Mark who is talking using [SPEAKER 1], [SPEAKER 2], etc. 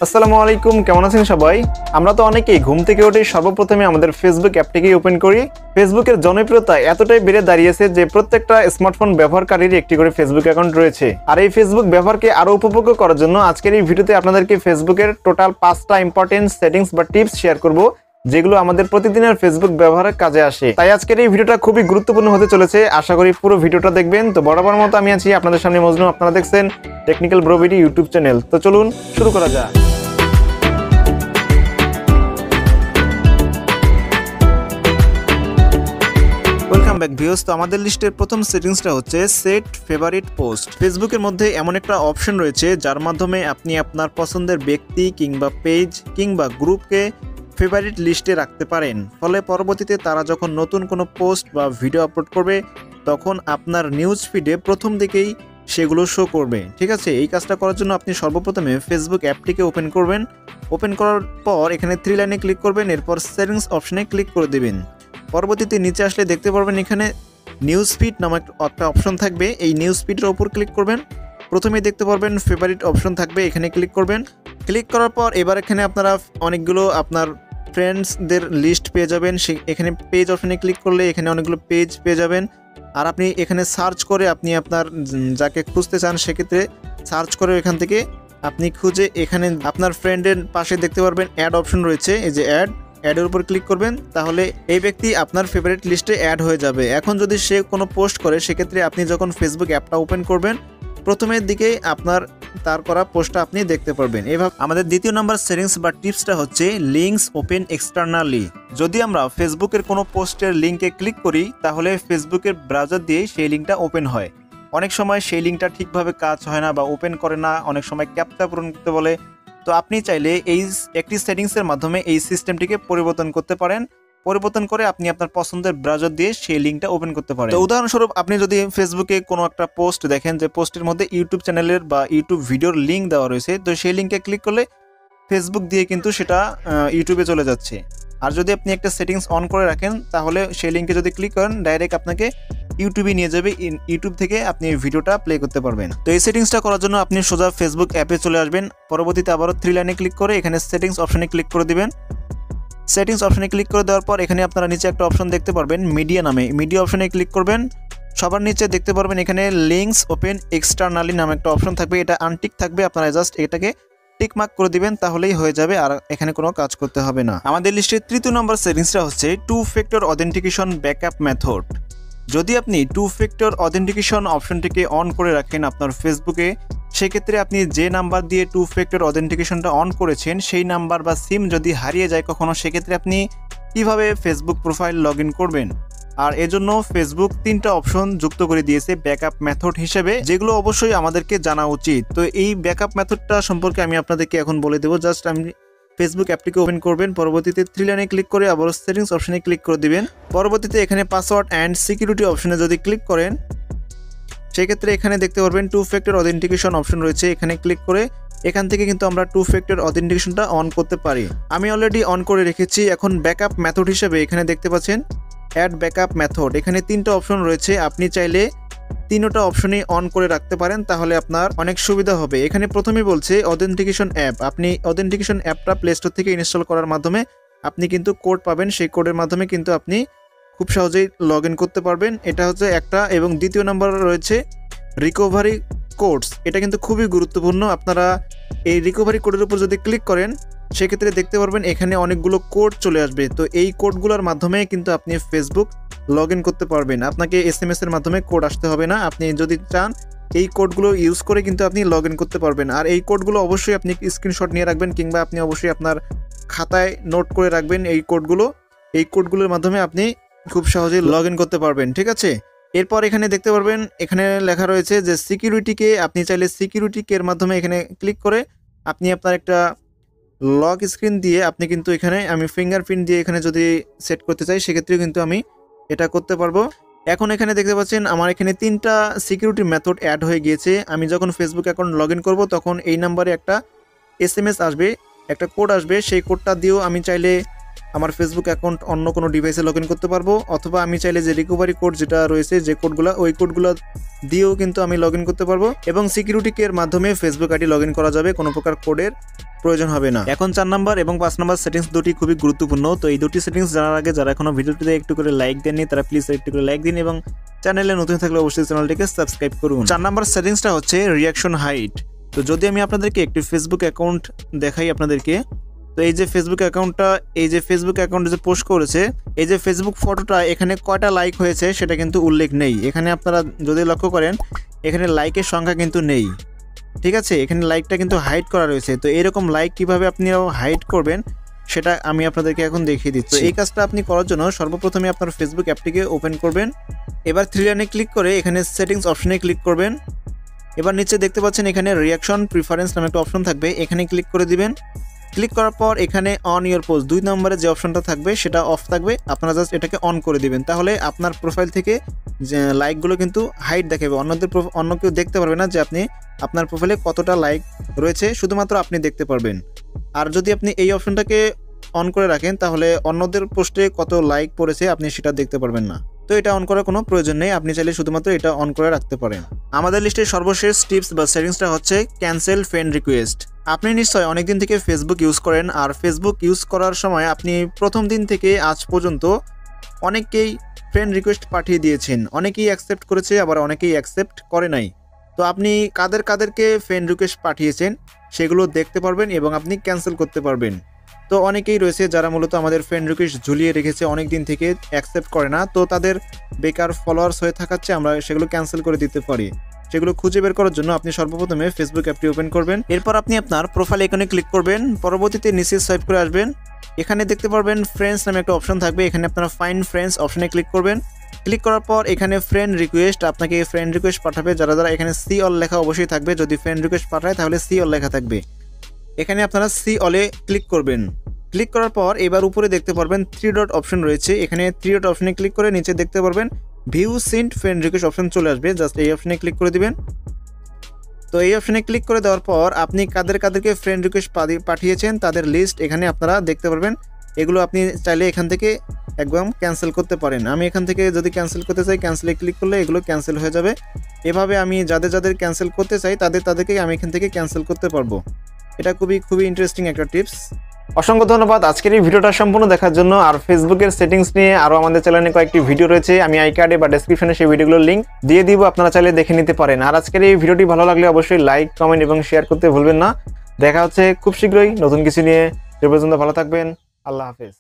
[SPEAKER 1] আসসালামু আলাইকুম, কেমন আছেন সবাই? আমরা তো অনেকেই ঘুম থেকে উঠে সর্বপ্রথমে আমাদের ফেসবুক অ্যাপটিকে ওপেন করি। ফেসবুকের জনপ্রিয়তা এতটাই বেড়ে দাঁড়িয়েছে যে প্রত্যেকটা স্মার্টফোন ব্যবহারকারীর একটি করে ফেসবুক অ্যাকাউন্ট রয়েছে। আর এই ফেসবুক ব্যবহারকে আরো উপভোগ্য করার জন্য আজকের এই ভিডিওতে আপনাদেরকে ফেসবুকের টোটাল 5টা ইম্পর্টেন্ট সেটিংস বা টিপস শেয়ার করব, যেগুলো আমাদের প্রতিদিনের ফেসবুক ব্যবহারের কাজে আসে। তাই আজকের এই ভিডিওটা খুবই গুরুত্বপূর্ণ হতে চলেছে, আশা করি পুরো ভিডিওটা দেখবেন। তো বরাবর মতো আমি আছি আপনাদের সামনে মজনু, আপনারা দেখছেন technical bro video YouTube channel. তো চলুন শুরু করা যাক। Welcome back viewers. তো আমাদের লিস্টের প্রথম সেটিংসটা হচ্ছে সেট ফেভারিট পোস্ট। ফেসবুকের মধ্যে এমন একটা অপশন রয়েছে যার মাধ্যমে আপনি আপনার পছন্দের ব্যক্তি কিংবা পেজ কিংবা গ্রুপকে ফেভারিট লিস্টে রাখতে পারেন। ফলে পরবর্তীতে তারা যখন নতুন কোনো পোস্ট বা ভিডিও আপলোড করবে তখন আপনার নিউজ ফিডে প্রথম দিকেই সেগুলো শো করবে। ঠিক আছে, এই কাজটা করার জন্য আপনি সর্বপ্রথমে ফেসবুক অ্যাপটিকে ওপেন করবেন। ওপেন করার পর এখানে 3 লাইনে ক্লিক করবেন, এরপর সেটিংস অপশনে ক্লিক করে দেবেন। পরবর্তীতে নিচে আসলে দেখতে পারবেন এখানে নিউজ ফিড নামক একটা অপশন থাকবে, এই নিউজ ফিডের উপর ক্লিক করবেন। প্রথমেই দেখতে পারবেন ফেভারিট অপশন থাকবে, এখানে ক্লিক করবেন। ক্লিক করার পর এবার এখানে আপনারা অনেকগুলো আপনার ফ্রেন্ডসদের লিস্ট পেয়ে যাবেন। এখানে পেজ অপশনে ক্লিক করলে এখানে অনেকগুলো পেজ পেয়ে যাবেন। আর আপনি এখানে সার্চ করে আপনি আপনার যাকে খুঁজতে চান সেক্ষেত্রে সার্চ করে এখান থেকে আপনি খুঁজে এখানে আপনার ফ্রেন্ডের পাশে দেখতে পারবেন অ্যাড অপশন রয়েছে, এই যে অ্যাডের উপর ক্লিক করবেন, তাহলে এই ব্যক্তি আপনার ফেভারিট লিস্টে অ্যাড হয়ে যাবে। এখন যদি সে কোনো পোস্ট করে সেক্ষেত্রে আপনি যখন ফেসবুক অ্যাপটা ওপেন করবেন প্রথমের দিকেই আপনার তার করা পোস্টটা আপনি দেখতে পারবেন। এভাবে আমাদের দ্বিতীয় নাম্বার সেটিংস বা টিপসটা হচ্ছে লিঙ্কস ওপেন এক্সটার্নালি। যদি আমরা ফেসবুকের কোনো পোস্টের লিঙ্কে ক্লিক করি তাহলে ফেসবুকের ব্রাউজার দিয়ে সেই লিঙ্কটা ওপেন হয়। অনেক সময় সেই লিঙ্কটা ঠিকভাবে কাজ হয় না বা ওপেন করে না, অনেক সময় ক্যাপচা পূরণ করতে বলে। তো আপনি চাইলে এই একটি সেটিংসের মাধ্যমে এই সিস্টেমটিকে পরিবর্তন করতে পারেন। পরিবর্তন করে আপনি আপনার পছন্দের ব্রাউজার দিয়ে সেই লিঙ্কটা ওপেন করতে পারেন। তো উদাহরণস্বরূপ আপনি যদি ফেসবুকে কোনো একটা পোস্ট দেখেন যে পোস্টের মধ্যে ইউটিউব চ্যানেলের বা ইউটিউব ভিডিওর লিঙ্ক দেওয়া রয়েছে, তো সেই লিঙ্কে ক্লিক করলে ফেসবুক দিয়ে কিন্তু সেটা ইউটিউবে চলে যাচ্ছে। আর যদি আপনি একটা সেটিংস অন করে রাখেন তাহলে সেই লিঙ্কে যদি ক্লিক করেন ডাইরেক্ট আপনাকে ইউটিউবে নিয়ে যাবে, ইউটিউব থেকে আপনি ভিডিওটা প্লে করতে পারবেন। তো এই সেটিংসটা করার জন্য আপনি সোজা ফেসবুক অ্যাপে চলে আসবেন। পরবর্তীতে আবারও 3 লাইনে ক্লিক করে এখানে সেটিংস অপশনে ক্লিক করে দিবেন। সেটিংস অপশনে ক্লিক করে দেওয়ার পর এখানে আপনারা নিচে একটা অপশন দেখতে পারবেন মিডিয়া নামে, মিডিয়া অপশনে ক্লিক করবেন। সবার নিচে দেখতে পারবেন এখানে লিঙ্কস ওপেন এক্সটার্নালি নামে একটা অপশন থাকবে, এটা আনটিক থাকবে, আপনারা জাস্ট এটাকে টিক মার্ক করে দিবেন তাহলেই হয়ে যাবে, আর এখানে কোনো কাজ করতে হবে না। আমাদের লিস্টের তৃতীয় নম্বর সেটিংসটা হচ্ছে 2 ফ্যাক্টর অথেন্টিকেশন ব্যাকআপ মেথড। যদি আপনি 2 ফ্যাক্টর অথেন্টিকেশন অপশনটিকে অন করে রাখেন আপনার ফেসবুকে, সেক্ষেত্রে আপনি যে নাম্বার দিয়ে 2 ফ্যাক্টর অথেন্টিকেশনটা অন করেছেন সেই নাম্বার বা সিম যদি হারিয়ে যায় কখনো, সেক্ষেত্রে আপনি কিভাবে ফেসবুক প্রোফাইল লগ ইন করবেন। আর এজন্য ফেসবুক 3টা অপশন যুক্ত করে দিয়েছে ব্যাকআপ মেথড হিসেবে, যেগুলো অবশ্যই আমাদেরকে জানা উচিত। তো এই ব্যাকআপ মেথডটা সম্পর্কে আমি আপনাদেরকে এখন বলে দেবো। জাস্ট আমি ফেসবুক অ্যাপটিকে ওপেন করবেন, পরবর্তীতে 3 লাইনে ক্লিক করে আবার সেটিংস অপশনে ক্লিক করে দিবেন। পরবর্তীতে এখানে পাসওয়ার্ড অ্যান্ড সিকিউরিটি অপশনে যদি ক্লিক করেন সেক্ষেত্রে এখানে দেখতে পারবেন 2 ফ্যাক্টর অথেন্টিকেশন অপশন রয়েছে, এখানে ক্লিক করে এখান থেকে কিন্তু আমরা 2 ফ্যাক্টর অথেন্টিকেশনটা অন করতে পারি। আমি অলরেডি অন করে রেখেছি। এখন ব্যাকআপ মেথড হিসেবে এখানে দেখতে পাচ্ছেন অ্যাড ব্যাকআপ মেথড, এখানে 3টা অপশন রয়েছে, আপনি চাইলে 3টা অপশনই অন করে রাখতে পারেন, তাহলে আপনার অনেক সুবিধা হবে। এখানে প্রথমেই বলছে অথেন্টিকেশন অ্যাপ, আপনি অথেন্টিকেশন অ্যাপটা প্লে স্টোর থেকে ইনস্টল করার মাধ্যমে আপনি কিন্তু কোড পাবেন, সেই কোডের মাধ্যমে কিন্তু আপনি খুব সহজেই লগ ইন করতে পারবেন। এটা হচ্ছে একটা। এবং দ্বিতীয় নাম্বার রয়েছে রিকভারি কোডস, এটা কিন্তু খুবই গুরুত্বপূর্ণ। আপনারা এই রিকভারি কোডের উপর যদি ক্লিক করেন সেক্ষেত্রে দেখতে পারবেন এখানে অনেকগুলো কোড চলে আসবে। তো এই কোডগুলোর মাধ্যমে কিন্তু আপনি ফেসবুক লগ ইন করতে পারবেন, আপনাকে SMS এর মাধ্যমে কোড আসতে হবে না। আপনি যদি চান এই কোডগুলো ইউজ করে কিন্তু আপনি লগ ইন করতে পারবেন। আর এই কোডগুলো অবশ্যই আপনি স্ক্রিনশট নিয়ে রাখবেন কিংবা আপনি অবশ্যই আপনার খাতায় নোট করে রাখবেন এই কোডগুলোর মাধ্যমে আপনি খুব সহজেই লগ ইন করতে পারবেন। ঠিক আছে, এরপর এখানে দেখতে পারবেন এখানে লেখা রয়েছে যে সিকিউরিটিকে, আপনি চাইলে সিকিউরিটি কের মাধ্যমে এখানে ক্লিক করে আপনি আপনার একটা লক স্ক্রিন দিয়ে আপনি কিন্তু এখানে আমি ফিঙ্গারপ্রিন্ট দিয়ে এখানে যদি সেট করতে চাই সেক্ষেত্রেও কিন্তু আমি এটা করতে পারবো। এখন এখানে দেখতে পাচ্ছেন আমার এখানে 3টা সিকিউরিটি মেথড অ্যাড হয়ে গিয়েছে। আমি যখন ফেসবুক অ্যাকাউন্ট লগ ইন করবো তখন এই নাম্বারে একটা SMS আসবে, একটা কোড আসবে, সেই কোডটা দিয়েও আমি চাইলে আমার ফেসবুক অ্যাকাউন্ট অন্য কোনো ডিভাইসে লগ ইন করতে পারবো, অথবা আমি চাইলে যে রিকভারি কোড যেটা রয়েছে যে কোডগুলো ওই কোডগুলো দিয়েও কিন্তু আমি লগ ইন করতে পারবো, এবং সিকিউরিটি কি এর মাধ্যমে ফেসবুক আইডি লগ ইন করা যাবে, কোনো প্রকার কোডের প্রয়োজন হবে না। এখন 4 নাম্বার এবং 5 নাম্বার সেটিংস দুটি খুবই গুরুত্বপূর্ণ। তো এই দুটি সেটিংস জানার আগে যারা এখনো ভিডিওটিতে একটু করে লাইক দেননি তারা প্লিজ একটু করে লাইক দিন, এবং চ্যানেলে নতুন থাকলে অবশ্যই চ্যানেলটিকে সাবস্ক্রাইব করুন। 4 নাম্বার সেটিংসটা হচ্ছে রিঅ্যাকশন হাইড। তো যদি আমি আপনাদেরকে একটি ফেসবুক অ্যাকাউন্ট দেখাই আপনাদেরকে, তো এই যে ফেসবুক অ্যাকাউন্টটা, এই যে ফেসবুক অ্যাকাউন্টে যে পোস্ট করেছে, এই যে ফেসবুক ফটোটা, এখানে কয়টা লাইক হয়েছে সেটা কিন্তু উল্লেখ নেই। এখানে আপনারা যদি লক্ষ্য করেন এখানে লাইকের সংখ্যা কিন্তু নেই, ঠিক আছে, এখানে লাইকটা কিন্তু হাইড করা রয়েছে। তো এরকম লাইক কিভাবে আপনি হাইড করবেন সেটা আমি আপনাদেরকে এখন দেখিয়ে দিচ্ছি। এই কাজটা আপনি করার জন্য সর্বপ্রথমে আপনার ফেসবুক অ্যাপটিকে ওপেন করবেন, এবার 3 লাইনে ক্লিক করে এখানে সেটিংস অপশনে ক্লিক করবেন। এবার নিচে দেখতে পাচ্ছেন এখানে রিঅ্যাকশন প্রিফারেন্স নামে একটা অপশন থাকবে, এখানে ক্লিক করে দিবেন। ক্লিক করার পর এখানে অন ইওর পোস্ট 2 নম্বরে যে অপশনটা থাকবে সেটা অফ থাকবে, আপনারা জাস্ট এটাকে অন করে দিবেন। তাহলে আপনার প্রোফাইল থেকে যে লাইকগুলো কিন্তু হাইড দেখাবে, অন্য কেউ দেখতে পারবে না যে আপনি আপনার প্রোফাইলে কতটা লাইক রয়েছে, শুধুমাত্র আপনি দেখতে পারবেন। আর যদি আপনি এই অপশনটাকে অন করে রাখেন তাহলে অন্যদের পোস্টে কত লাইক পড়েছে আপনি সেটা দেখতে পারবেন না। তো এটা অন করার কোনো প্রয়োজন নেই, আপনি চাইলে শুধুমাত্র এটা অন করে রাখতে পারেন। আমাদের লিস্টের সর্বশেষ টিপস বা সেটিংসটা হচ্ছে ক্যান্সেল ফ্রেন্ড রিকোয়েস্ট। আপনি নিশ্চয়ই অনেকদিন থেকে ফেসবুক ইউজ করেন, আর ফেসবুক ইউজ করার সময় আপনি প্রথম দিন থেকে আজ পর্যন্ত অনেককেই ফ্রেন্ড রিকোয়েস্ট পাঠিয়ে দিয়েছেন, অনেকেই অ্যাকসেপ্ট করেছে আবার অনেকেই অ্যাকসেপ্ট করে নাই। তো আপনি কাদেরকে ফ্রেন্ড রিকোয়েস্ট পাঠিয়েছেন সেগুলো দেখতে পারবেন এবং আপনি ক্যান্সেল করতে পারবেন। তো অনেকেই রয়েছে যারা মূলত আমাদের ফ্রেন্ড রিকোয়েস্ট ঝুলিয়ে রেখেছে, অনেক দিন থেকে অ্যাকসেপ্ট করে না, তো তাদের বেকার ফলোয়ার্স হয়ে থাকাচ্ছে, আমরা সেগুলো ক্যান্সেল করে দিতে পারি। সেগুলো খুঁজে বের করার জন্য আপনি সর্বপ্রথমে ফেসবুক অ্যাপটি ওপেন করবেন, এরপর আপনি আপনার প্রোফাইল আইকনে ক্লিক করবেন, পরবর্তীতে নিচে সোয়াইপ করে আসবেন, এখানে দেখতে পারবেন ফ্রেন্ডস নামে একটা অপশন থাকবে, এখানে আপনারা ফাইন্ড ফ্রেন্ডস অপশনে ক্লিক করবেন। ক্লিক করার পর এখানে ফ্রেন্ড রিকোয়েস্ট, আপনাকে ফ্রেন্ড রিকোয়েস্ট পাঠাবে যারা এখানে সি অল লেখা অবশ্যই থাকবে, যদি ফ্রেন্ড রিকোয়েস্ট পাঠায় তাহলে সি অল লেখা থাকবে, এখানে আপনারা সি অলে ক্লিক করবেন। ক্লিক করার পর এবার উপরে দেখতে পারবেন 3 ডট অপশন রয়েছে, এখানে 3 ডট অপশনে ক্লিক করে নিচে দেখতে পারবেন view sent friend request option চলে আসবে, জাস্ট এই অপশনে ক্লিক করে দিবেন। তো এই অপশনে ক্লিক করে দেওয়ার পর আপনি কাদেরকে ফ্রেন্ড রিকোয়েস্ট পাঠিয়েছেন তাদের লিস্ট এখানে আপনারা দেখতে পারবেন। এগুলো আপনি চাইলে এখান থেকে একদম ক্যান্সেল করতে পারেন। আমি এখান থেকে যদি ক্যান্সেল করতে চাই ক্যান্সেলে ক্লিক করলে এগুলো ক্যান্সেল হয়ে যাবে। এভাবে আমি যাদের ক্যান্সেল করতে চাই তাদেরকে আমি এখান থেকে ক্যান্সেল করতে পারবো। এটা খুবই ইন্টারেস্টিং একটা টিপস। অসংখ্য ধন্যবাদ আজকের এই ভিডিওটা সম্পূর্ণ দেখার জন্য। আর ফেসবুকের সেটিংস নিয়ে আরও আমাদের চ্যানেলে কয়েকটি ভিডিও রয়েছে, আমি আই কার্ডে বা ডেসক্রিপশনে সেই ভিডিওগুলোর লিঙ্ক দিয়ে দিব, আপনারা চাইলে দেখে নিতে পারেন। আর আজকের এই ভিডিওটি ভালো লাগলে অবশ্যই লাইক, কমেন্ট এবং শেয়ার করতে ভুলবেন না। দেখা হচ্ছে খুব শীঘ্রই নতুন কিছু নিয়ে। সে পর্যন্ত ভালো থাকবেন, আল্লাহ হাফেজ।